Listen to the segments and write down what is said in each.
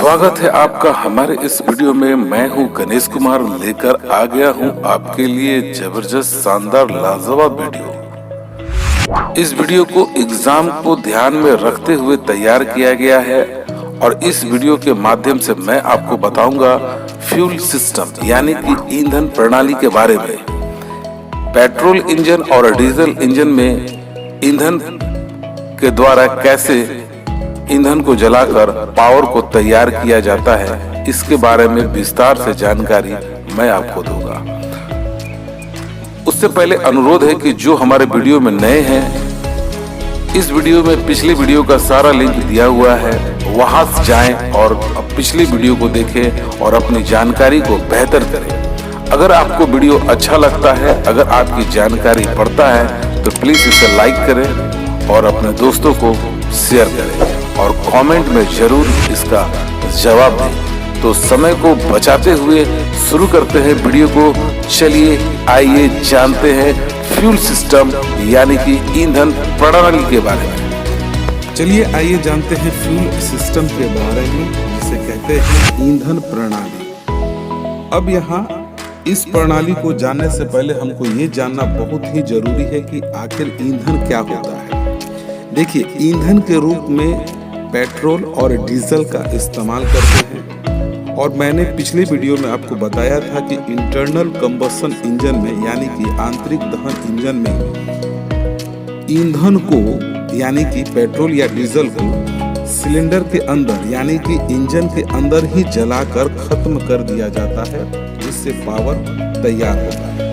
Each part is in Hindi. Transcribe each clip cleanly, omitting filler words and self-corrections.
स्वागत है आपका हमारे इस वीडियो में। मैं हूं गणेश कुमार, लेकर आ गया हूं आपके लिए जबरदस्त शानदार लाजवाब वीडियो। इस वीडियो को एग्जाम को ध्यान में रखते हुए तैयार किया गया है और इस वीडियो के माध्यम से मैं आपको बताऊंगा फ्यूल सिस्टम यानी कि ईंधन प्रणाली के बारे में। पेट्रोल इंजन और डीजल इंजन में ईंधन के द्वारा कैसे ईंधन को जलाकर पावर को तैयार किया जाता है, इसके बारे में विस्तार से जानकारी मैं आपको दूंगा। उससे पहले अनुरोध है कि जो हमारे वीडियो में नए हैं, इस वीडियो में पिछली वीडियो का सारा लिंक दिया हुआ है, वहां से जाएं और पिछली वीडियो को देखें और अपनी जानकारी को बेहतर करें। अगर आपको वीडियो अच्छा लगता है, अगर आपकी जानकारी बढ़ता है, तो प्लीज इसे लाइक करें और अपने दोस्तों को शेयर करें और कमेंट में जरूर इसका जवाब दें। तो समय को बचाते हुए शुरू करते हैं वीडियो को। चलिए आइए जानते हैं फ्यूल सिस्टम यानी कि ईंधन प्रणाली के बारे में। चलिए आइए जानते हैं फ्यूल सिस्टम के बारे में, जिसे कहते हैं ईंधन प्रणाली। अब यहाँ इस प्रणाली को जानने से पहले हमको ये जानना बहुत ही जरूरी है कि आखिर ईंधन क्या होता है। देखिए, ईंधन के रूप में पेट्रोल और डीजल का इस्तेमाल करते हैं और मैंने पिछले वीडियो में आपको बताया था कि इंटरनल कंबशन इंजन में यानी कि आंतरिक दहन इंजन में ईंधन को यानी कि पेट्रोल या डीजल को सिलेंडर के अंदर यानी कि इंजन के अंदर ही जलाकर खत्म कर दिया जाता है, जिससे पावर तैयार होता है।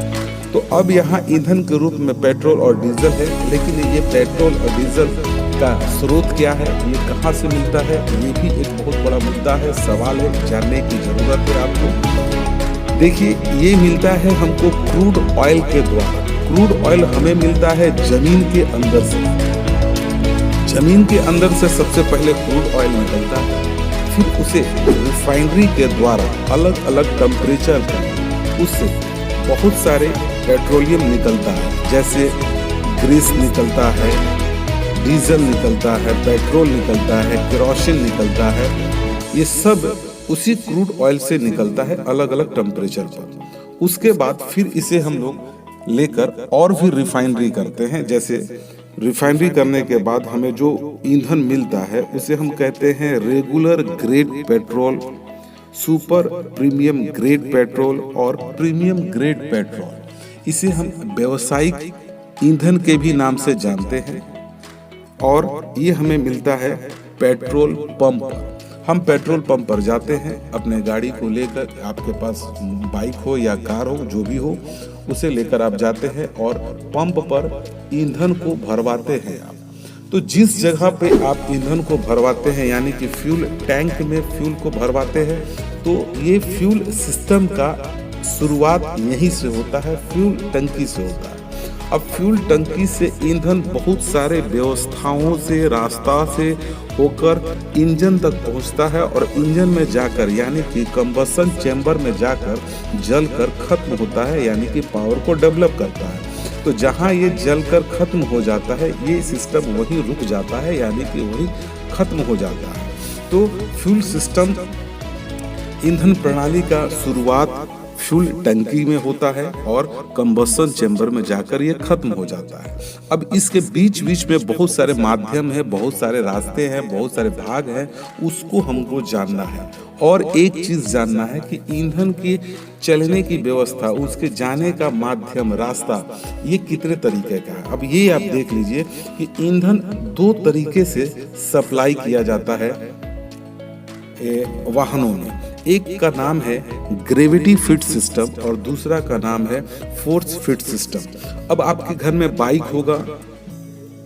तो अब यहाँ ईंधन के रूप में पेट्रोल और डीजल है, लेकिन ये पेट्रोल और डीजल का स्रोत क्या है, ये कहाँ से मिलता है, ये भी एक बहुत बड़ा मुद्दा है, सवाल है, जानने की जरूरत है आपको। देखिए, ये मिलता है हमको क्रूड ऑयल के द्वारा। क्रूड ऑयल हमें मिलता है जमीन के अंदर से। जमीन के अंदर से सबसे पहले क्रूड ऑयल निकलता है, फिर उसे रिफाइनरी के द्वारा अलग अलग टेम्परेचर पर उससे बहुत सारे पेट्रोलियम निकलता है, जैसे ग्रीस निकलता है, डीजल निकलता है, पेट्रोल निकलता है, केरोसिन निकलता है। ये सब उसी क्रूड ऑयल से निकलता है अलग अलग टेम्परेचर पर। उसके बाद फिर इसे हम लोग लेकर और भी रिफाइनरी करते हैं। जैसे रिफाइनरी करने के बाद हमें जो ईंधन मिलता है उसे हम कहते हैं regular grade petrol, super premium grade petrol और प्रीमियम ग्रेड पेट्रोल। इसे हम व्यावसायिक ईंधन के भी नाम से जानते हैं और ये हमें मिलता है पेट्रोल पंप पर। हम पेट्रोल पंप पर जाते हैं अपने गाड़ी को लेकर, आपके पास बाइक हो या कार हो, जो भी हो, उसे लेकर आप जाते हैं और पंप पर ईंधन को भरवाते हैं आप। तो जिस जगह पे आप ईंधन को भरवाते हैं यानी कि फ्यूल टैंक में फ्यूल को भरवाते हैं, तो ये फ्यूल सिस्टम का शुरुआत यहीं से होता है, फ्यूल टंकी से होता है। अब फ्यूल टंकी से ईंधन बहुत सारे व्यवस्थाओं से, रास्ता से होकर इंजन तक पहुंचता है और इंजन में जाकर यानी कि कंबशन चैम्बर में जाकर जलकर खत्म होता है, यानी कि पावर को डेवलप करता है। तो जहां ये जलकर खत्म हो जाता है, ये सिस्टम वहीं रुक जाता है, यानी कि वहीं खत्म हो जाता है। तो फ्यूल सिस्टम ईंधन प्रणाली का शुरुआत फ्यूल टंकी में होता है और कंबशन चैम्बर में जाकर ये खत्म हो जाता है। अब इसके बीच बीच में बहुत सारे माध्यम है, बहुत सारे रास्ते हैं, बहुत सारे भाग हैं, उसको हमको जानना है। और एक चीज जानना है कि ईंधन के चलने की व्यवस्था, उसके जाने का माध्यम, रास्ता, ये कितने तरीके का है। अब ये आप देख लीजिए कि ईंधन दो तरीके से सप्लाई किया जाता है वाहनों में। एक का नाम है ग्रेविटी फीड सिस्टम और दूसरा का नाम है फोर्स फीड सिस्टम। अब आपके घर में बाइक होगा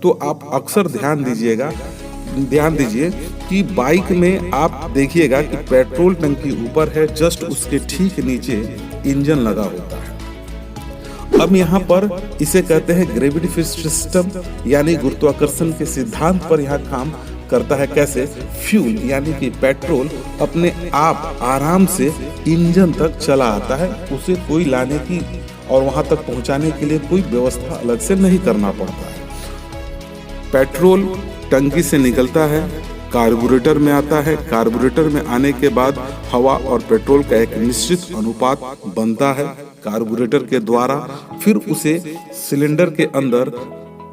तो आप अक्सर ध्यान दीजिए कि बाइक में आप देखिएगा कि पेट्रोल टंकी ऊपर है, जस्ट उसके ठीक नीचे इंजन लगा होता है। अब यहाँ पर इसे कहते हैं ग्रेविटी फीड सिस्टम, यानी गुरुत्वाकर्षण के सिद्धांत पर यहाँ काम करता है। कैसे? फ्यूल यानी कि पेट्रोल अपने आप आराम से इंजन तक चला आता है, उसे कोई लाने की और वहां तक पहुंचाने के लिए कोई व्यवस्था अलग से नहीं करना पड़ता है। पेट्रोल टंकी से निकलता है, कार्बोरेटर में आता है। कार्बोरेटर में आने के बाद हवा और पेट्रोल का एक निश्चित अनुपात बनता है कार्बोरेटर के द्वारा, फिर उसे सिलेंडर के अंदर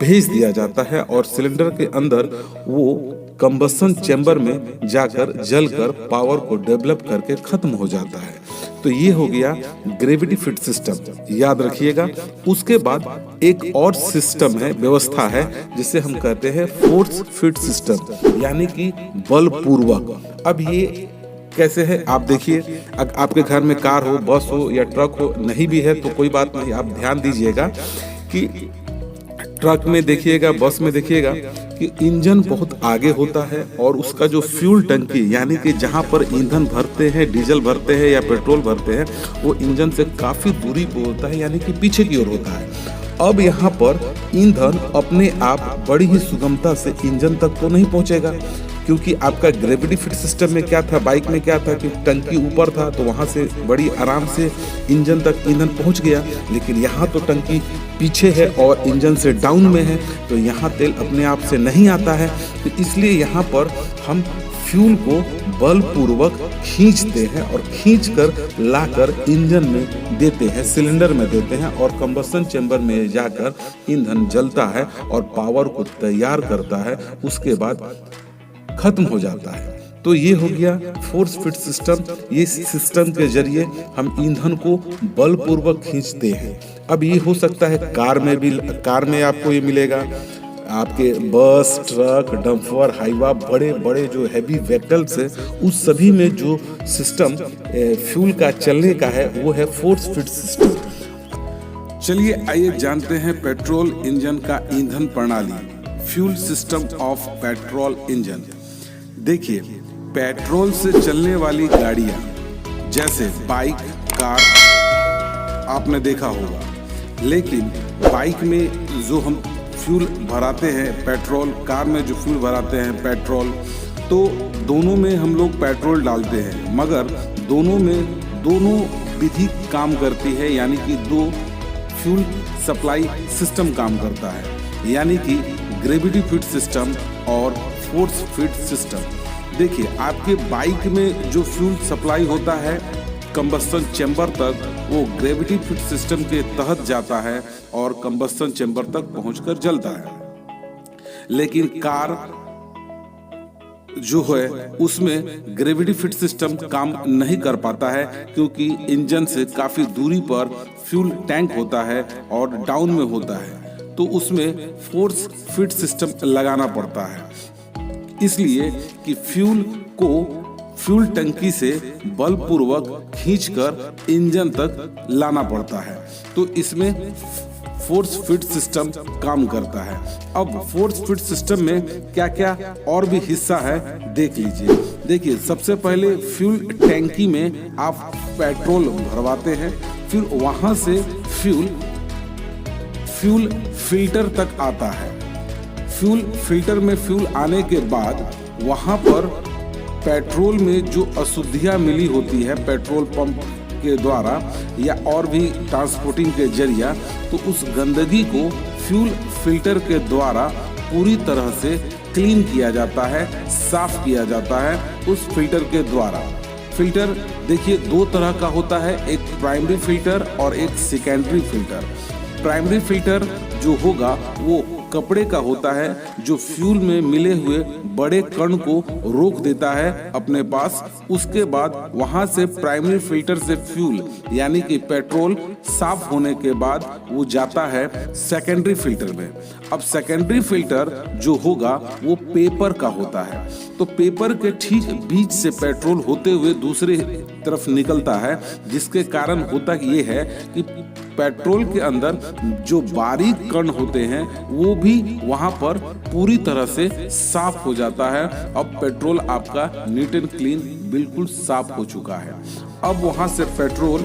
भेज दिया जाता है और सिलेंडर के अंदर वो कंबसन चैम्बर में जाकर जलकर पावर को डेवलप करके खत्म हो जाता है। तो ये हो गया ग्रेविटी फीड सिस्टम, याद रखिएगा। उसके बाद एक और सिस्टम है, व्यवस्था है, जिसे हम कहते हैं फोर्स फीड सिस्टम, यानी कि बलपूर्वक। अब ये कैसे है आप देखिए, आपके घर में कार हो, बस हो या ट्रक हो, नहीं भी है तो कोई बात नहीं, आप ध्यान दीजिएगा कि ट्रक में देखिएगा, बस में देखिएगा कि इंजन बहुत आगे होता है और उसका जो फ्यूल टंकी यानी कि जहां पर ईंधन भरते हैं, डीजल भरते हैं या पेट्रोल भरते हैं, वो इंजन से काफी दूरी पर होता है, यानी कि पीछे की ओर होता है। अब यहाँ पर ईंधन अपने आप बड़ी ही सुगमता से इंजन तक तो नहीं पहुंचेगा, क्योंकि आपका ग्रेविटी फीड सिस्टम में क्या था, बाइक में क्या था कि टंकी ऊपर था तो वहां से बड़ी आराम से इंजन तक ईंधन पहुंच गया। लेकिन यहाँ तो टंकी पीछे है और इंजन से डाउन में है, तो यहाँ तेल अपने आप से नहीं आता है। तो इसलिए यहाँ पर हम फ्यूल को बलपूर्वक खींचते हैं और खींचकर लाकर इंजन में देते हैं, सिलेंडर में देते हैं और कंबसन चैम्बर में जाकर ईंधन जलता है और पावर को तैयार करता है, उसके बाद खत्म हो जाता है। तो ये हो गया फोर्स फीड सिस्टम। ये सिस्टम के जरिए हम ईंधन को बलपूर्वक खींचते हैं। अब ये हो सकता है कार में भी, कार में आपको ये मिलेगा, आपके बस, ट्रक, डंपर, हाईवा, बड़े बड़े जो हैवी व्हीकल्स है, उस सभी में जो सिस्टम फ्यूल का चलने का है वो है फोर्स फीड सिस्टम। चलिए आइए जानते हैं पेट्रोल इंजन का ईंधन प्रणाली, fuel system of petrol engine. देखिए, पेट्रोल से चलने वाली गाड़ियां जैसे बाइक, कार आपने देखा होगा, लेकिन बाइक में जो हम फ्यूल भराते हैं पेट्रोल, कार में जो फ्यूल भराते हैं पेट्रोल, तो दोनों में हम लोग पेट्रोल डालते हैं, मगर दोनों विधि काम करती है, यानी कि दो फ्यूल सप्लाई सिस्टम काम करता है, यानी कि ग्रेविटी फीड सिस्टम और फोर्स फीड सिस्टम। देखिए, आपके बाइक में जो फ्यूल सप्लाई होता है कंबस्टन चैम्बर तक, वो ग्रेविटी फीड सिस्टम के तहत जाता है और कंबस्टन चैम्बर तक पहुंचकर जलता है। लेकिन कार जो है उसमें ग्रेविटी फीड सिस्टम काम नहीं कर पाता है, क्योंकि इंजन से काफी दूरी पर फ्यूल टैंक होता है और डाउन में होता है, तो उसमें फोर्स फीड सिस्टम लगाना पड़ता है। इसलिए कि फ्यूल को फ्यूल टंकी से बलपूर्वक खींचकर इंजन तक लाना पड़ता है, तो इसमें फोर्स फीड सिस्टम काम करता है। अब फोर्स फीड सिस्टम में क्या क्या और भी हिस्सा है देख लीजिए। देखिए, सबसे पहले फ्यूल टैंकी में आप पेट्रोल भरवाते हैं, फिर वहां से फ्यूल फिल्टर तक आता है। फ्यूल फिल्टर में फ्यूल आने के बाद वहां पर पेट्रोल में जो अशुद्धियां मिली होती है पेट्रोल पंप के द्वारा या और भी ट्रांसपोर्टिंग के जरिया, तो उस गंदगी को फ्यूल फिल्टर के द्वारा पूरी तरह से क्लीन किया जाता है, साफ किया जाता है उस फिल्टर के द्वारा। फिल्टर देखिए दो तरह का होता है, एक प्राइमरी फिल्टर और एक सेकेंडरी फिल्टर। प्राइमरी फिल्टर जो होगा वो कपड़े का होता है, जो फ्यूल में मिले हुए बड़े कण को रोक देता है अपने पास। उसके बाद वहां से प्राइमरी फिल्टर से फ्यूल यानी कि पेट्रोल साफ होने के बाद वो जाता है सेकेंडरी फिल्टर में। अब सेकेंडरी फिल्टर जो होगा वो पेपर का होता है, तो पेपर के ठीक बीच से पेट्रोल होते हुए दूसरी तरफ निकलता है, जिसके कारण होता ये है कि पेट्रोल के अंदर जो बारीक कण होते हैं वो भी वहां पर पूरी तरह से साफ हो जाता है। अब पेट्रोल आपका नीट एंड क्लीन बिल्कुल साफ हो चुका है। अब वहां से पेट्रोल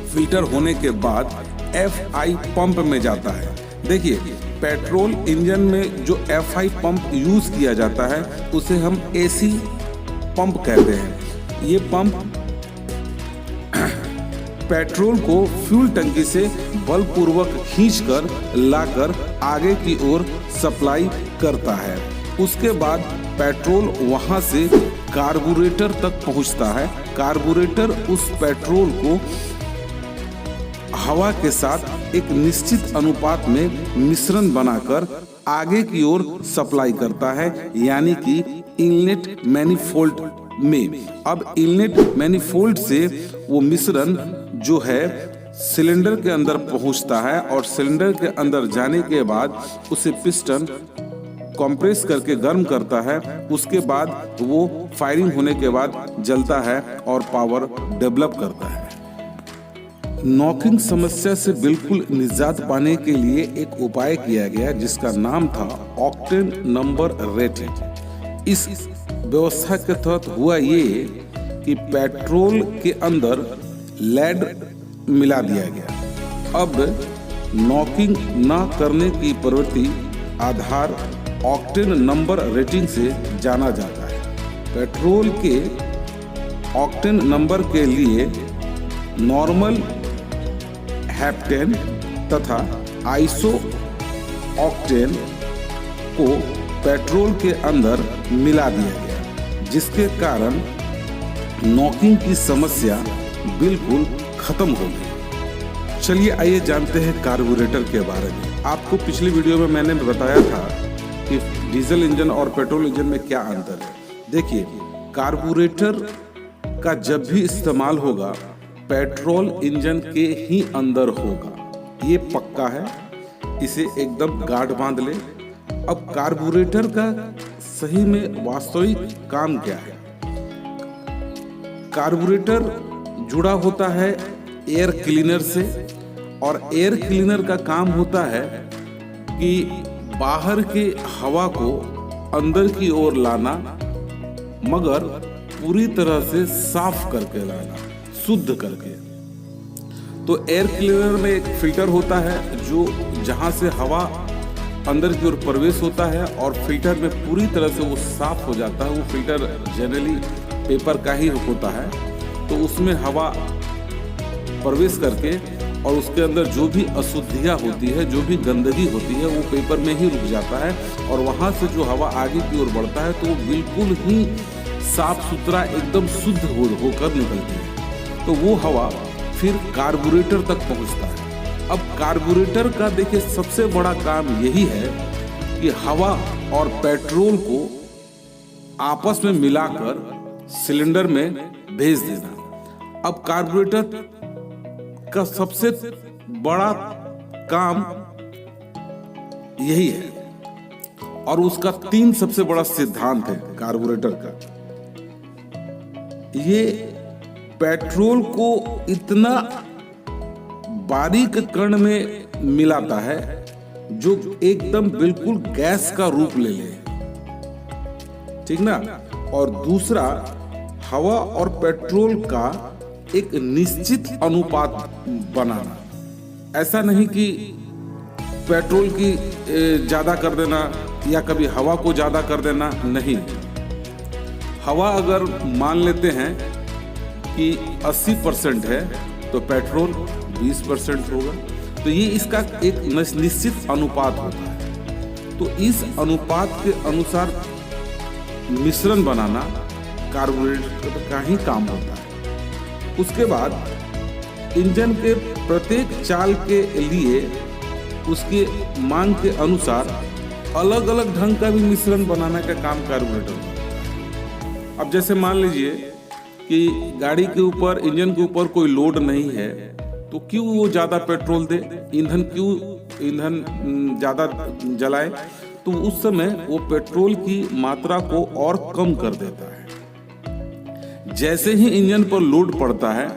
फिल्टर होने के बाद FI पंप में जाता है। देखिए, पेट्रोल इंजन में जो FI पंप यूज किया जाता है उसे हम AC पंप कहते हैं। ये पंप पेट्रोल को फ्यूल टंकी से बलपूर्वक खींचकर लाकर आगे की ओर सप्लाई करता है। उसके बाद पेट्रोल वहां से कार्बोरेटर तक पहुंचता है। कार्बोरेटर उस पेट्रोल को हवा के साथ एक निश्चित अनुपात में मिश्रण बनाकर आगे की ओर सप्लाई करता है, यानी कि इनलेट मैनिफोल्ड में। अब इनलेट मैनिफोल्ड से वो मिश्रण जो है सिलेंडर के अंदर पहुंचता है और सिलेंडर के अंदर जाने के बाद उसे पिस्टन कंप्रेस करके गर्म करता है। उसके बाद वो फायरिंग होने के बाद जलता है और पावर डेवलप करता है। नॉकिंग समस्या से बिल्कुल निजात पाने के लिए एक उपाय किया गया जिसका नाम था ऑक्टेन नंबर रेटिंग। इस व्यवस्था के तहत हुआ ये कि पेट्रोल के अंदर लेड मिला दिया गया। अब नॉकिंग न करने की प्रवृत्ति आधार ऑक्टेन नंबर रेटिंग से जाना जाता है। पेट्रोल के ऑक्टेन नंबर के लिए नॉर्मल, हेप्टेन तथा आइसो ऑक्टेन को पेट्रोल के अंदर मिला दिया गया, जिसके कारण नॉकिंग की समस्या बिल्कुल खत्म हो गई। चलिए आइए जानते हैं कार्बोरेटर के बारे में। आपको पिछली वीडियो में मैंने बताया था कि डीजल इंजन और पेट्रोल इंजन में क्या अंतर है। देखिए, कार्बोरेटर का जब भी इस्तेमाल होगा पेट्रोल इंजन के ही अंदर होगा, ये पक्का है। इसे एकदम गांठ बांध ले। अब कार्बोरेटर का सही में वास्तविक काम क्या है? कार्बोरेटर जुड़ा होता है एयर क्लीनर से, और एयर क्लीनर का काम होता है कि बाहर के हवा को अंदर की ओर लाना, मगर पूरी तरह से साफ करके लाना, शुद्ध करके। तो एयर क्लीनर में एक फिल्टर होता है जो जहां से हवा अंदर की ओर प्रवेश होता है और फिल्टर में पूरी तरह से वो साफ हो जाता है। वो फिल्टर जनरली पेपर का ही होता है, तो उसमें हवा प्रवेश करके और उसके अंदर जो भी अशुद्धियाँ होती है, जो भी गंदगी होती है, वो पेपर में ही रुक जाता है और वहाँ से जो हवा आगे की ओर बढ़ता है तो वो बिल्कुल ही साफ सुथरा एकदम शुद्ध होकर निकलती है। तो वो हवा फिर कार्बोरेटर तक पहुँचता है। अब कार्बोरेटर का देखिए सबसे बड़ा काम यही है कि हवा और पेट्रोल को आपस में मिलाकर सिलेंडर में भेज देना। अब कार्बोरेटर का सबसे बड़ा काम यही है और उसका 3 सबसे बड़ा सिद्धांत है कार्बोरेटर का। ये पेट्रोल को इतना बारीक कण में मिलाता है जो एकदम बिल्कुल गैस का रूप ले ले, ठीक ना। और दूसरा, हवा और पेट्रोल का एक निश्चित अनुपात बनाना। ऐसा नहीं कि पेट्रोल की ज्यादा कर देना या कभी हवा को ज्यादा कर देना, नहीं। हवा अगर मान लेते हैं कि 80% है तो पेट्रोल 20% होगा। तो ये इसका एक निश्चित अनुपात होता है। तो इस अनुपात के अनुसार मिश्रण बनाना कार्बोरेटर का ही काम होता है। उसके बाद इंजन के प्रत्येक चाल के लिए उसके मांग के अनुसार अलग अलग ढंग का भी मिश्रण बनाने का काम कार्बोरेटर करता है। अब जैसे मान लीजिए कि गाड़ी के ऊपर, इंजन के ऊपर कोई लोड नहीं है, तो क्यों वो ज्यादा पेट्रोल दे, ईंधन ज्यादा जलाए? तो उस समय वो पेट्रोल की मात्रा को और कम कर देता है। जैसे ही इंजन पर लोड पड़ता है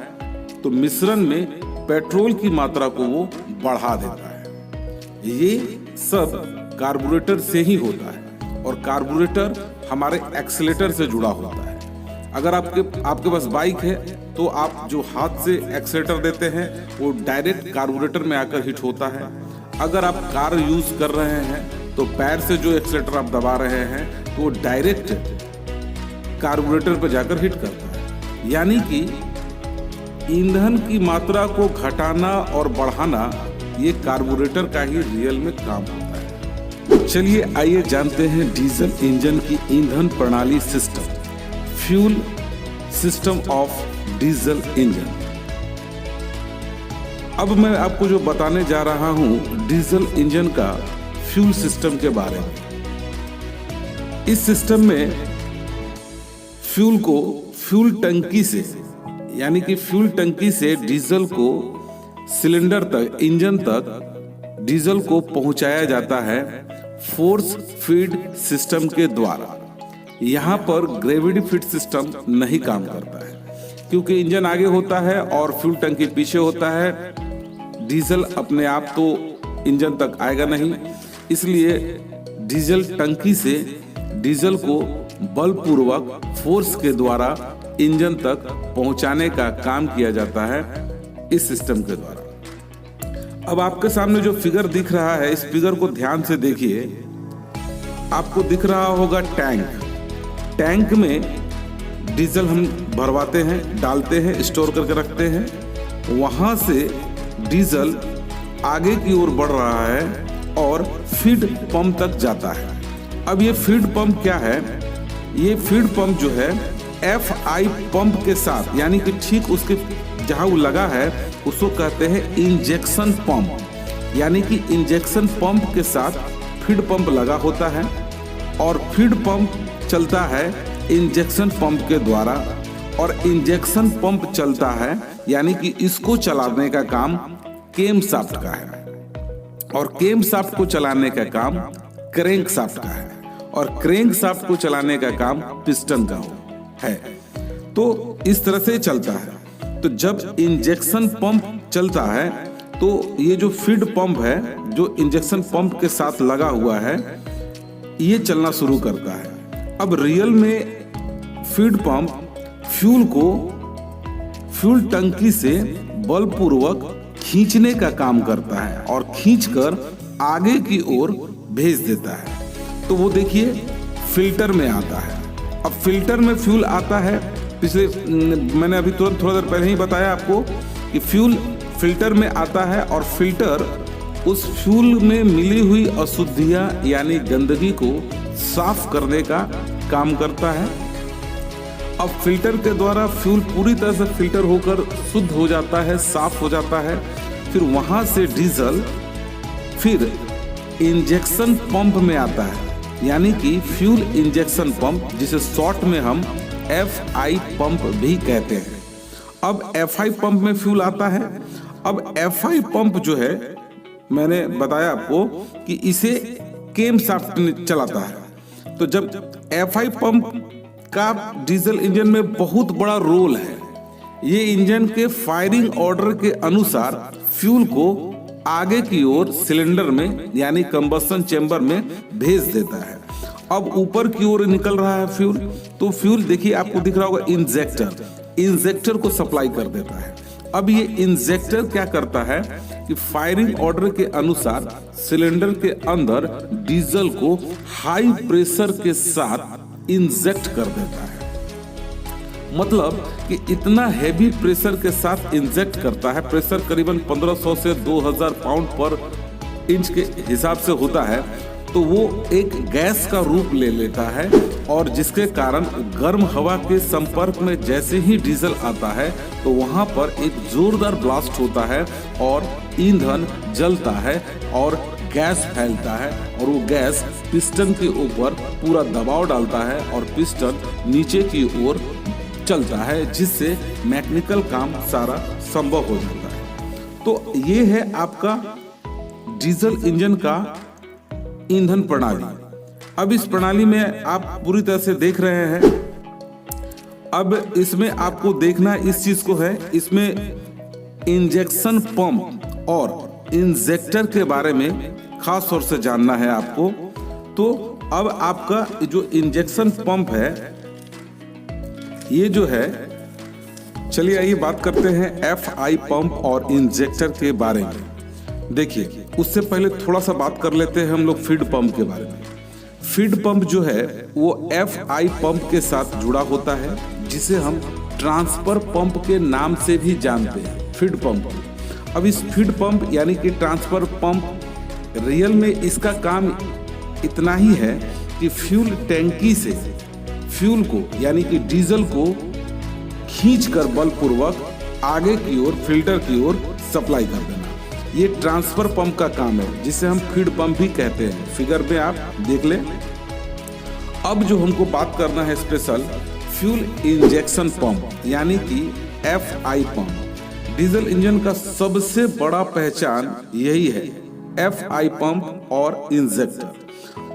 तो मिश्रण में पेट्रोल की मात्रा को वो बढ़ा देता है। ये सब कार्बोरेटर से ही होता है और कार्बोरेटर हमारे एक्सीलेटर से जुड़ा होता है। अगर आपके पास बाइक है तो आप जो हाथ से एक्सीलेटर देते हैं वो डायरेक्ट कार्बोरेटर में आकर हिट होता है। अगर आप कार यूज कर रहे हैं तो पैर से जो एक्सीलेटर आप दबा रहे हैं तो वो डायरेक्ट कार्बोरेटर पर जाकर हिट करता है। यानी कि ईंधन की मात्रा को घटाना और बढ़ाना ये कार्बोरेटर का ही रियल में काम होता है। चलिए आइए जानते हैं डीजल इंजन की ईंधन प्रणाली system, fuel system of diesel engine. अब मैं आपको जो बताने जा रहा हूं डीजल इंजन का फ्यूल सिस्टम के बारे में। इस सिस्टम में फ्यूल को फ्यूल टंकी से, यानी कि फ्यूल टंकी से डीजल को सिलेंडर तक, इंजन तक डीजल को पहुंचाया जाता है फोर्स फीड सिस्टम के द्वारा। यहां पर ग्रेविटी फीड सिस्टम नहीं काम करता है, क्योंकि इंजन आगे होता है और फ्यूल टंकी पीछे होता है। डीजल अपने आप तो इंजन तक आएगा नहीं, इसलिए डीजल टंकी से डीजल को बलपूर्वक फोर्स के द्वारा इंजन तक पहुंचाने का काम किया जाता है इस सिस्टम के द्वारा। अब आपके सामने जो फिगर दिख रहा है, इस फिगर को ध्यान से देखिए। आपको दिख रहा होगा टैंक। टैंक में डीजल हम भरवाते हैं, डालते हैं, स्टोर करके रखते हैं। वहां से डीजल आगे की ओर बढ़ रहा है और फीड पंप तक जाता है। अब ये फीड पंप क्या है? ये फीड पंप जो है FI पंप के साथ, यानी कि ठीक उसके जहां वो लगा है उसको कहते हैं इंजेक्शन पंप, यानी कि इंजेक्शन पंप के साथ फीड पंप लगा होता है और फीड पंप चलता है इंजेक्शन पंप के द्वारा, और इंजेक्शन पंप चलता है, यानी कि इसको चलाने का काम केम शाफ्ट का है, और केम शाफ्ट को चलाने का काम क्रैंक शाफ्ट का है, और क्रैंक शाफ्ट को चलाने का काम पिस्टन का है। तो इस तरह से चलता है। तो जब इंजेक्शन पंप चलता है तो ये जो फीड पंप है, जो इंजेक्शन पंप के साथ लगा हुआ है, ये चलना शुरू करता है। अब रियल में फीड पंप फ्यूल को फ्यूल टंकी से बलपूर्वक खींचने का काम करता है और खींचकर आगे की ओर भेज देता है। तो वो देखिए फिल्टर में आता है। अब फिल्टर में फ्यूल आता है। पिछले मैंने अभी तुरंत थोड़ा देर पहले ही बताया आपको कि फ्यूल फिल्टर में आता है और फिल्टर उस फ्यूल में मिली हुई अशुद्धियां यानी गंदगी को साफ करने का काम करता है। अब फिल्टर के द्वारा फ्यूल पूरी तरह से फिल्टर होकर शुद्ध हो जाता है, साफ हो जाता है। फिर वहां से डीजल फिर इंजेक्शन पंप में आता है, यानी कि फ्यूल इंजेक्शन पंप, जिसे शॉर्ट में हम FI पंप भी कहते हैं। अब FI पंप में फ्यूल आता है। अब FI पंप जो है, मैंने बताया आपको कि इसे केम शाफ्ट चलाता है। तो जब FI पंप का डीजल इंजन में बहुत बड़ा रोल है। ये इंजन के फायरिंग ऑर्डर के अनुसार फ्यूल को आगे की ओर सिलेंडर में, यानी कंबस्शन चेंबर में भेज देता है। अब ऊपर की ओर निकल रहा है फ्यूल, तो फ्यूल देखिए आपको दिख रहा होगा इंजेक्टर को सप्लाई कर देता है। अब ये इंजेक्टर क्या करता है कि फायरिंग ऑर्डर के अनुसार सिलेंडर के अंदर डीजल को हाई प्रेशर के साथ इंजेक्ट कर देता है। मतलब कि इतना हैवी प्रेशर के साथ इंजेक्ट करता है। प्रेशर करीबन 1500 से 2000 पाउंड पर इंच के हिसाब से होता है। तो वो एक गैस का रूप ले लेता है, और जिसके कारण गर्म हवा के संपर्क में जैसे ही डीजल आता है तो वहां पर एक जोरदार ब्लास्ट होता है और ईंधन जलता है और गैस फैलता है, और वो गैस पिस्टन के ऊपर पूरा दबाव डालता है और पिस्टन नीचे की ओर चलता है, जिससे मैकेनिकल काम सारा संभव हो जाता है। तो ये है आपका डीजल इंजन का ईंधन प्रणाली। अब इस प्रणाली में आप पूरी तरह से देख रहे हैं। अब इसमें आपको देखना इस चीज को है, इसमें इंजेक्शन पंप और इंजेक्टर के बारे में खास तौर से जानना है आपको। तो अब आपका जो इंजेक्शन पंप है, ये जो है, चलिए आइए बात करते हैं FI पंप और इंजेक्टर के बारे में। देखिए, उससे पहले थोड़ा सा बात कर लेते हैं हम लोग फीड पंप के बारे में। फीड पंप जो है वो FI पंप के साथ जुड़ा होता है, जिसे हम ट्रांसफर पंप के नाम से भी जानते हैं, फीड पंप। अब इस फीड पंप यानी कि ट्रांसफर पंप, रियल में इसका काम इतना ही है कि फ्यूल टैंकी से फ्यूल को यानी कि डीजल को खींचकर बलपूर्वक आगे की ओर फिल्टर की ओर सप्लाई कर देना। ये ट्रांसफर पंप का काम है, जिसे हम फीड पंप भी कहते हैं। फिगर में आप देख लें। अब जो हमको बात करना है स्पेशल फ्यूल इंजेक्शन पंप यानी कि FI पंप। डीजल इंजन का सबसे बड़ा पहचान यही है, FI पंप और इंजेक्टर।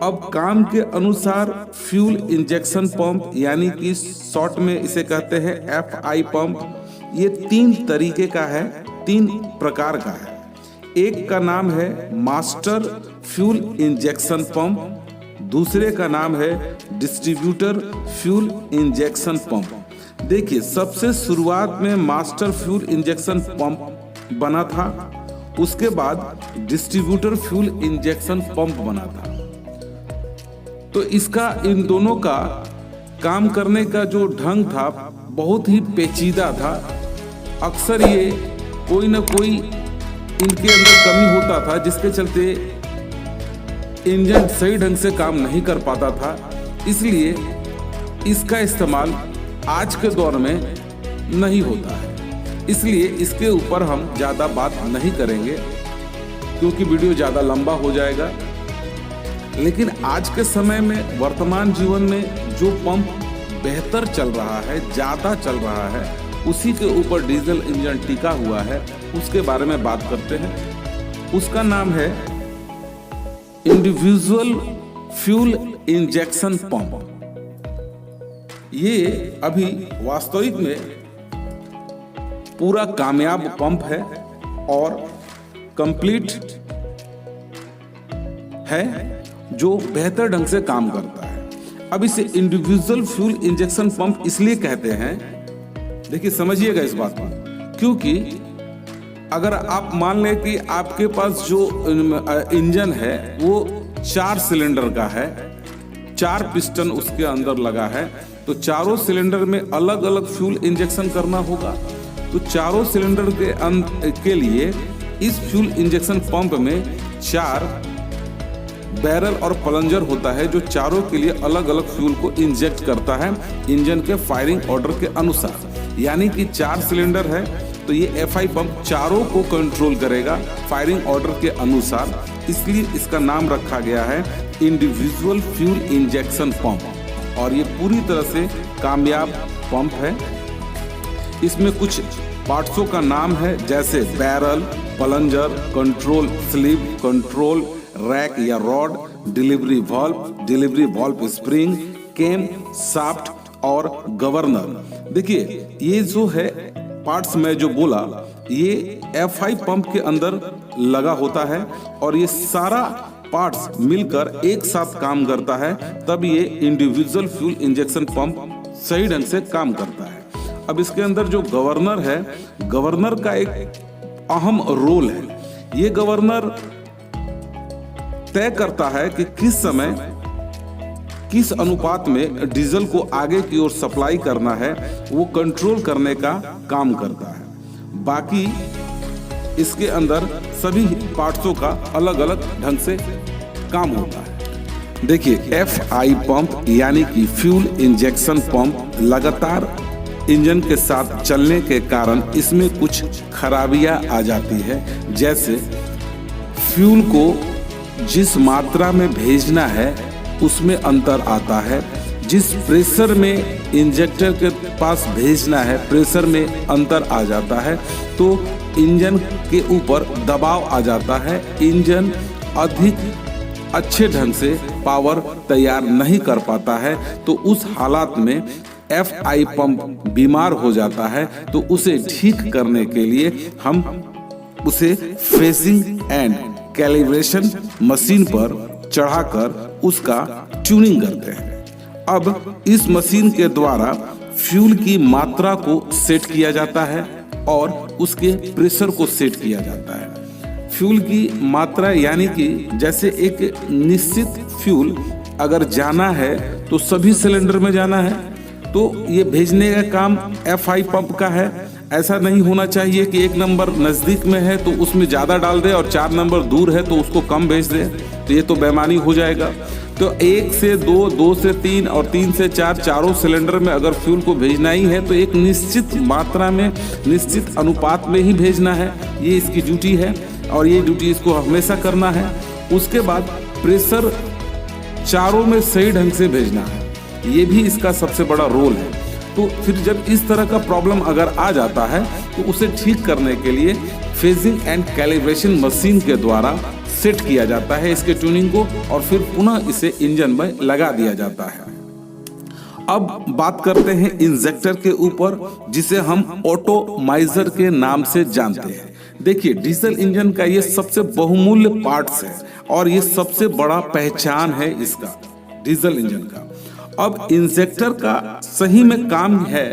अब काम के अनुसार फ्यूल इंजेक्शन पंप यानी कि शॉर्ट में इसे कहते हैं FI पंप, ये 3 तरीके का है, 3 प्रकार का है। एक का नाम है मास्टर फ्यूल इंजेक्शन पंप, दूसरे का नाम है डिस्ट्रीब्यूटर फ्यूल इंजेक्शन पंप। देखिए, सबसे शुरुआत में मास्टर फ्यूल इंजेक्शन पंप बना था, उसके बाद डिस्ट्रीब्यूटर फ्यूल इंजेक्शन पंप बना था। तो इसका इन दोनों का काम करने का जो ढंग था बहुत ही पेचीदा था। अक्सर ये कोई ना कोई इनके अंदर कमी होता था, जिसके चलते इंजन सही ढंग से काम नहीं कर पाता था। इसलिए इसका इस्तेमाल आज के दौर में नहीं होता है, इसलिए इसके ऊपर हम ज़्यादा बात नहीं करेंगे क्योंकि वीडियो ज़्यादा लंबा हो जाएगा। लेकिन आज के समय में वर्तमान जीवन में जो पंप बेहतर चल रहा है, ज़्यादा चल रहा है, उसी के ऊपर डीजल इंजन टिका हुआ है, उसके बारे में बात करते हैं। उसका नाम है इंडिविजुअल फ्यूल इंजेक्शन पंप। ये अभी वास्तविक में पूरा कामयाब पंप है और कंप्लीट है, जो बेहतर ढंग से काम करता है। अब इसे इंडिविजुअल फ्यूल इंजेक्शन पंप इसलिए कहते हैं, देखिए समझिएगा इस बात को, क्योंकि अगर आप मान लें कि आपके पास जो इंजन है वो 4 सिलेंडर का है, 4 पिस्टन उसके अंदर लगा है, तो चारों सिलेंडर में अलग अलग फ्यूल इंजेक्शन करना होगा। तो चारों सिलेंडर के लिए इस फ्यूल इंजेक्शन पंप में 4 बैरल और प्लंजर होता है, जो चारों के लिए अलग अलग फ्यूल को इंजेक्ट करता है इंजन के फायरिंग ऑर्डर के अनुसार। यानी कि 4 सिलेंडर है तो ये FI पंप चारों को कंट्रोल करेगा फायरिंग ऑर्डर के अनुसार, इसलिए इसका नाम रखा गया है इंडिविजुअल फ्यूल इंजेक्शन पंप। और ये पूरी तरह से कामयाब पंप है। इसमें कुछ पार्ट्सों का नाम है, जैसे barrel, plunger, control sleeve, control rack या रॉड, डिलीवरी वाल्व स्प्रिंग, केम, शाफ्ट और गवर्नर। देखिए, ये जो है पार्ट्स में जो बोला, ये FI पंप के अंदर लगा होता है और ये सारा पार्ट्स मिलकर एक साथ काम करता है, तब ये इंडिविजुअल फ्यूल इंजेक्शन पंप सही ढंग से काम करता है। अब इसके अंदर जो गवर्नर है, गवर्नर का एक अहम रोल है। ये गवर्नर तय करता है कि किस समय किस अनुपात में डीजल को आगे की ओर सप्लाई करना है, वो कंट्रोल करने का काम करता है। बाकी इसके अंदर सभी पार्ट्सों का अलग अलग ढंग से काम होता है। देखिए, FI पंप यानी कि फ्यूल इंजेक्शन पंप लगातार इंजन के साथ चलने के कारण इसमें कुछ खराबियां आ जाती है, जैसे फ्यूल को जिस मात्रा में भेजना है उसमें अंतर आता है, जिस प्रेशर में इंजेक्टर के पास भेजना है प्रेशर में अंतर आ जाता है, तो इंजन के ऊपर दबाव आ जाता है, इंजन अधिक अच्छे ढंग से पावर तैयार नहीं कर पाता है। तो उस हालात में FI पंप बीमार हो जाता है, तो उसे ठीक करने के लिए हम उसे फेजिंग एंड कैलिब्रेशन मशीन पर चढ़ाकर उसका ट्यूनिंग करते हैं। अब इस मशीन के द्वारा फ्यूल की मात्रा को सेट किया जाता है और उसके प्रेशर को सेट किया जाता है। फ्यूल की मात्रा यानी कि जैसे एक निश्चित फ्यूल अगर जाना है तो सभी सिलेंडर में जाना है, तो ये भेजने का काम FI पंप का है। ऐसा नहीं होना चाहिए कि 1 नंबर नज़दीक में है तो उसमें ज़्यादा डाल दे और 4 नंबर दूर है तो उसको कम भेज दे, तो ये तो बेईमानी हो जाएगा। तो 1 से 2, 2 से 3 और 3 से 4 चारों सिलेंडर में अगर फ्यूल को भेजना ही है तो एक निश्चित मात्रा में, निश्चित अनुपात में ही भेजना है। ये इसकी ड्यूटी है और ये ड्यूटी इसको हमेशा करना है। उसके बाद प्रेशर चारों में सही ढंग से भेजना है, ये भी इसका सबसे बड़ा रोल है। तो फिर जब इस तरह का प्रॉब्लम अगर आ जाता है तो उसे ठीक करने के लिए फेजिंग एंड कैलिब्रेशन मशीन के द्वारा सेट किया जाता है इसके ट्यूनिंग को और फिर पुनः इसे इंजन में लगा दिया जाता है। अब बात करते हैं इंजेक्टर के ऊपर, जिसे हम ऑटोमाइजर के नाम से जानते हैं। देखिए, डीजल इंजन का ये सबसे बहुमूल्य पार्ट्स है और ये सबसे बड़ा पहचान है इसका, डीजल इंजन का। अब इंजेक्टर का सही में काम है,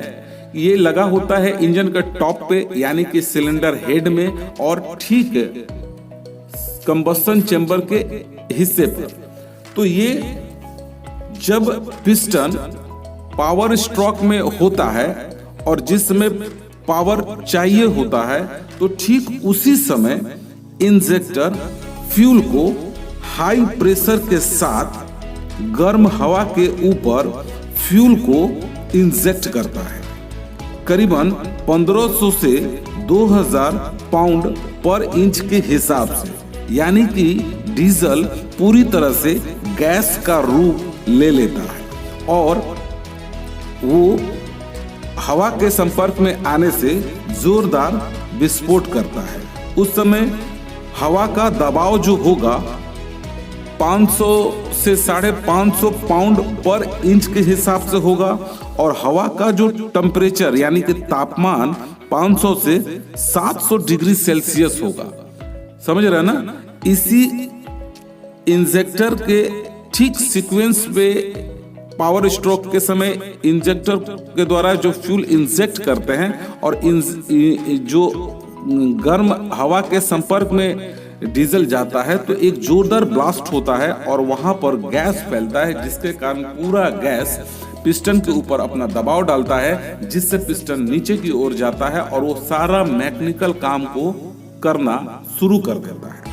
ये लगा होता है इंजन के टॉप पे यानी कि सिलेंडर हेड में और ठीक कंबस्टन चेंबर के हिस्से पर। तो ये जब पिस्टन पावर स्ट्रोक में होता है और जिस समय पावर चाहिए होता है तो ठीक उसी समय इंजेक्टर फ्यूल को हाई प्रेशर के साथ गर्म हवा के ऊपर फ्यूल को इंजेक्ट करता है। करीबन 1500 से 2000 पाउंड पर इंच के हिसाब से, यानी कि डीजल पूरी तरह से गैस का रूप ले लेता है और वो हवा के संपर्क में आने से जोरदार विस्फोट करता है। उस समय हवा का दबाव जो होगा 500 से 550 पाउंड पर इंच के हिसाब से होगा और हवा का जो टेम्परेचर यानी कि तापमान 500 से 700 डिग्री सेल्सियस होगा। समझ रहे ना? इसी इंजेक्टर के ठीक सीक्वेंस पे पावर स्ट्रोक के समय इंजेक्टर के द्वारा जो फ्यूल इंजेक्ट करते हैं और जो गर्म हवा के संपर्क में डीजल जाता है तो एक जोरदार ब्लास्ट होता है और वहां पर गैस फैलता है, जिसके कारण पूरा गैस पिस्टन के ऊपर अपना दबाव डालता है, जिससे पिस्टन नीचे की ओर जाता है और वो सारा मैकेनिकल काम को करना शुरू कर देता है।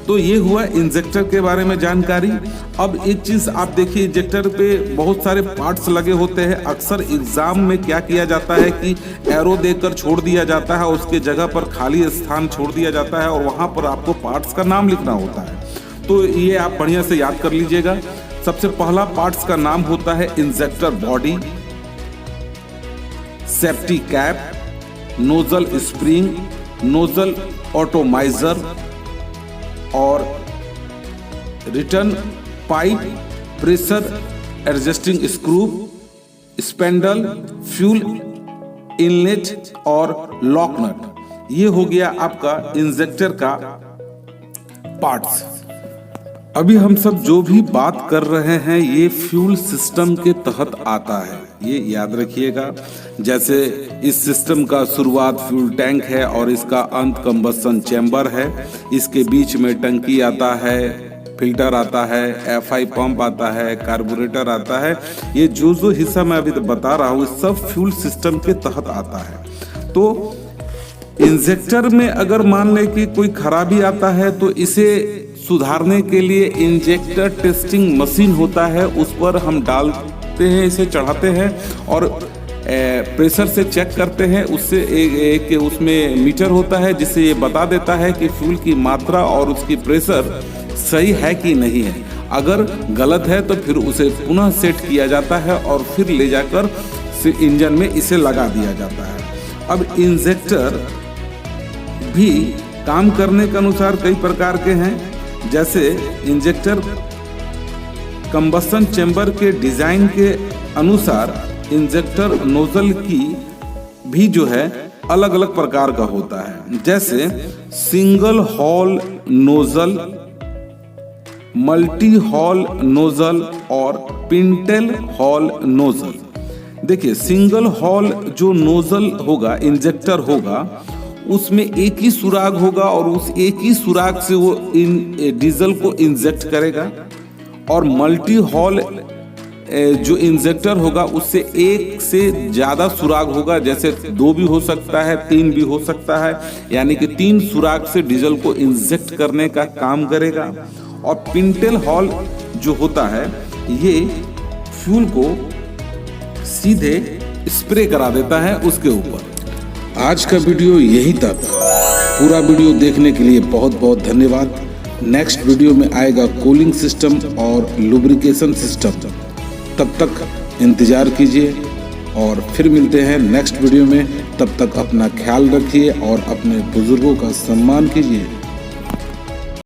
तो ये हुआ इंजेक्टर के बारे में जानकारी। अब एक चीज आप देखिए, इंजेक्टर पे बहुत सारे पार्ट्स लगे होते हैं। अक्सर एग्जाम में क्या किया जाता है कि एरो देकर छोड़ दिया जाता है, उसके जगह पर खाली स्थान छोड़ दिया जाता है और वहां पर आपको पार्ट्स का नाम लिखना होता है। तो ये आप बढ़िया से याद कर लीजिएगा। सबसे पहला पार्ट्स का नाम होता है injector body, safety cap, nozzle spring, nozzle atomizer और return pipe, pressure adjusting screw, spindle, fuel inlet और लॉक नट। ये हो गया आपका इंजेक्टर का पार्ट्स। अभी हम सब जो भी बात कर रहे हैं ये फ्यूल सिस्टम के तहत आता है, ये याद रखिएगा। जैसे इस सिस्टम का शुरुआत फ्यूल टैंक है और इसका अंत कंबस्टन चैम्बर है। इसके बीच में टंकी आता है, फिल्टर आता है, एफआई पंप आता है, कार्बोरेटर आता है। ये जो हिस्सा मैं अभी तो बता रहा हूँ सब फ्यूल सिस्टम के तहत आता है। तो इंजेक्टर में अगर मान लें कि कोई खराबी आता है तो इसे सुधारने के लिए इंजेक्टर टेस्टिंग मशीन होता है, उस पर हम डालते हैं, इसे चढ़ाते हैं और प्रेशर से चेक करते हैं। उससे एक उसमें मीटर होता है जिससे ये बता देता है कि फ्यूल की मात्रा और उसकी प्रेशर सही है कि नहीं है। अगर गलत है तो फिर उसे पुनः सेट किया जाता है और फिर ले जाकर इंजन में इसे लगा दिया जाता है। अब इंजेक्टर भी काम करने के अनुसार कई प्रकार के हैं। जैसे इंजेक्टर कंबस्टन चेंबर के डिजाइन के अनुसार इंजेक्टर नोजल की भी जो है अलग अलग प्रकार का होता है। जैसे single hall nozzle, multi hall nozzle और पिंटेल हॉल नोजल। देखिए, सिंगल हॉल जो नोजल होगा, इंजेक्टर होगा, उसमें एक ही सुराग होगा और उस एक ही सुराग से वो डीजल को इंजेक्ट करेगा। और मल्टी हॉल जो इंजेक्टर होगा उससे एक से ज्यादा सुराग होगा, जैसे 2 भी हो सकता है, 3 भी हो सकता है, यानी कि 3 सुराग से डीजल को इंजेक्ट करने का काम करेगा। और पिंटेल हॉल जो होता है ये फ्यूल को सीधे स्प्रे करा देता है उसके ऊपर। आज का वीडियो यही तक। पूरा वीडियो देखने के लिए बहुत बहुत धन्यवाद। नेक्स्ट वीडियो में आएगा कूलिंग सिस्टम और लुब्रिकेशन सिस्टम। तब तक इंतजार कीजिए और फिर मिलते हैं नेक्स्ट वीडियो में। तब तक अपना ख्याल रखिए और अपने बुजुर्गों का सम्मान कीजिए।